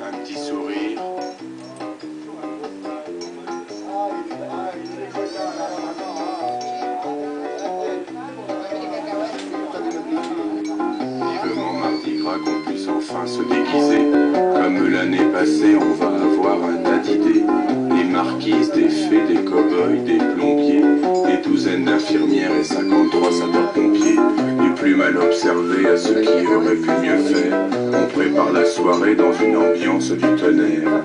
Un petit sourire. Vivement Mardi Gras qu'on puisse enfin se déguiser. Comme l'année passée, on va avoir un tas d'idées. Des marquises, des fées, des cow-boys, des plombiers, des douzaines d'infirmières et 53 sapeurs-pompiers. Du plus mal observé à ceux qui auraient pu mieux faire. On prépare la soirée dans une ambiance du tonnerre.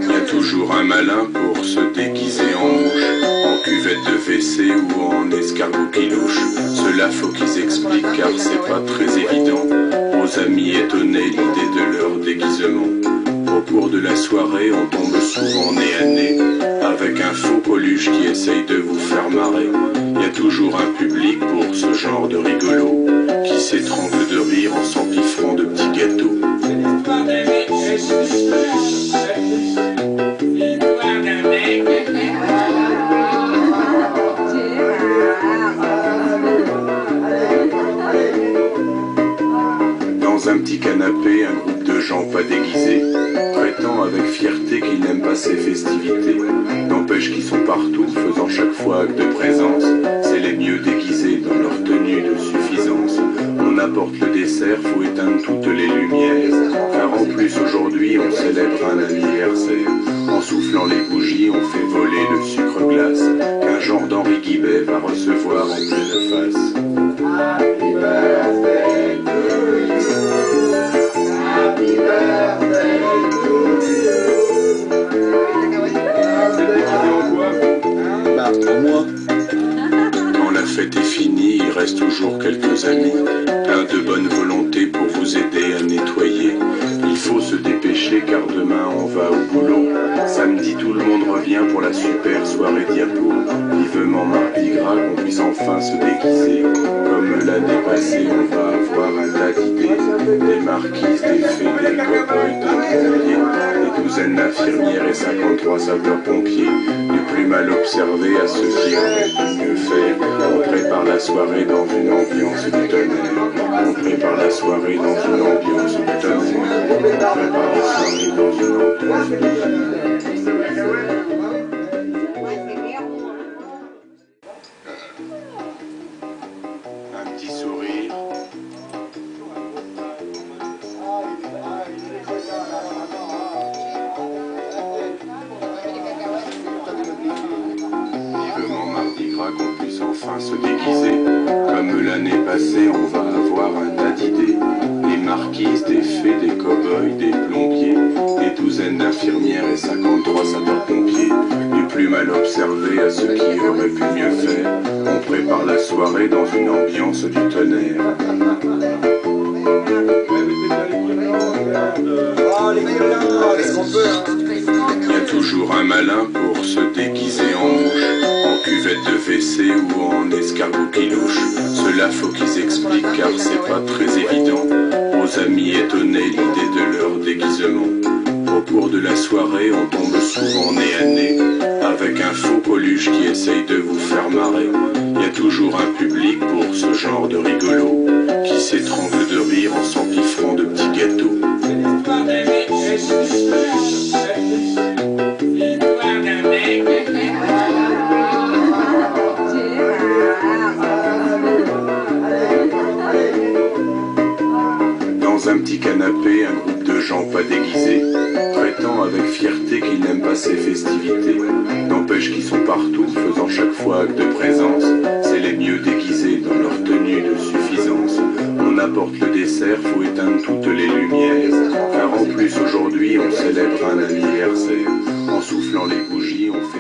Il y a toujours un malin pour se déguiser en mouche, en cuvette de WC ou en escargot qui louche. Cela faut qu'ils expliquent car c'est pas très évident aux amis étonnés l'idée de leur déguisement. Au cours de la soirée, on tombe souvent nez à nez avec un faux Coluche qui essaye de vous faire marrer. Il y a toujours un public pour ce genre de rigolo qui s'étrangle de rire en s'empiffrant de petits gâteaux. Dans un petit canapé, un groupe de gens pas déguisés prétend avec fierté qu'ils n'aiment pas ces festivités. N'empêche qu'ils sont partout, faisant chaque fois acte de présence. C'est les mieux déguisés dans leur tenue de suffisance. On apporte le dessert, faut éteindre toutes les lumières. Car en plus aujourd'hui on célèbre un anniversaire. En soufflant les bougies, on fait voler le sucre glace qu'un genre d'Henri Guibet va recevoir en pleine face. Happy birthday to you. Happy birthday to you. Bah, pour moi. Quand la fête est finie, il reste toujours quelques amis, plein de bonne volonté pour vous aider à nettoyer. Il faut se dépêcher car demain on va au boulot. Samedi tout le monde revient pour la super soirée diapo. Vivement Mardi Gras qu'on puisse enfin se déguiser. Comme l'année passée, on va avoir un tas d'idées. Des marquises, des fées, des cow-boys, des plombiers, des douzaines d'infirmières et 53 sapeurs-pompiers. Du plus mal observé à ceux qui auraient pu mieux faire. On prépare la soirée dans une ambiance du tonnerre. On prépare la soirée dans une ambiance du tonnerre. On prépare la soirée dans une ambiance du tonnerre. Un petit sourire. Vivement Mardi Gras qu'on puisse enfin se déguiser. Comme l'année passée, on va avoir un tas d'idées. Des marquises, des fées, des cow-boys, des plombiers, des douzaines d'infirmières et 53 sapeurs-pompiers. Du plus mal observé à ceux qui auraient pu mieux faire. On prépare la soirée dans une ambiance du tonnerre. Il y a toujours un malin pour se déguiser en mouche, en cuvette de WC ou en escargot qui louche. Cela faut qu'ils expliquent car c'est pas très évident aux amis étonnés l'idée de leur déguisement. Au cours de la soirée, on tombe souvent nez à nez avec un faux Coluche qui essaye de vous faire marrer. Il y a toujours un public pour ce genre de rigolo qui s'étrangle de rire en s'empiffrant de petits gâteaux. Dans un petit canapé, un groupe de gens pas déguisés prétend avec fierté qu'ils n'aiment pas ces festivités. N'empêche qu'ils sont partout, faisant chaque fois acte de présence. C'est les mieux déguisés dans leur tenue de suffisance. On apporte le dessert, faut éteindre toutes les lumières. Car en plus aujourd'hui on célèbre un anniversaire. En soufflant les bougies, on fait